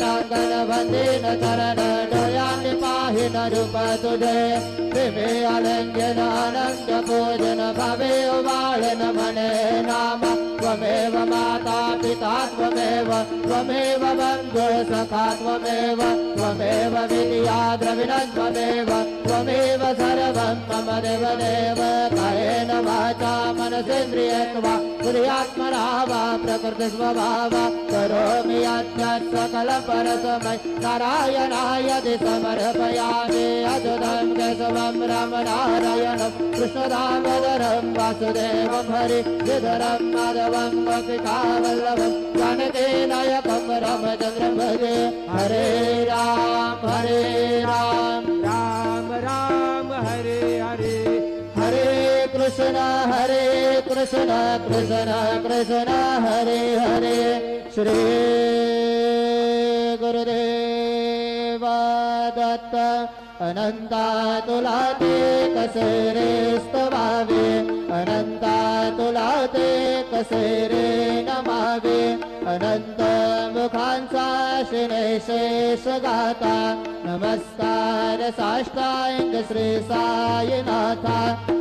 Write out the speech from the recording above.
गणपतीन चरण डोळ्यांनी पाहिन रूप तुझे प्रेमे आनंदन अनंत पूजन भावे उभाळन म्हणे नाम त्वमेव माता पिता त्वमेव त्वमेव बंधु सखा त्वमेव त्वमेव विद्या द्रविणं त्वमेव त्वमेव सर्वं मम देव देव कायेन वाचा मनसेन्द्रियेर्वा बुद्ध्यात्मना वा प्रकृतिस्वभाव करोमि यत् सकलं परस्मै नारायणाय समर्पयामि अच्युतं केशवं रामनारायणं कृष्णदामोदरं वासुदेवं हरिधरं माधवं गोपिकावल्लभं जानकीनायकं रामचन्द्रं भजे हरे राम राम राम हरे हरे हरे कृष्ण कृष्ण कृष्ण हरे हरे श्री गुरुदेव दत्त अनंता तुला ते कसे रे स्तवावे अनंता तुला ते कसे रे नमावे अनंत मुखांचा शेष गाता नमस्कार साष्टांग श्री साईनाथा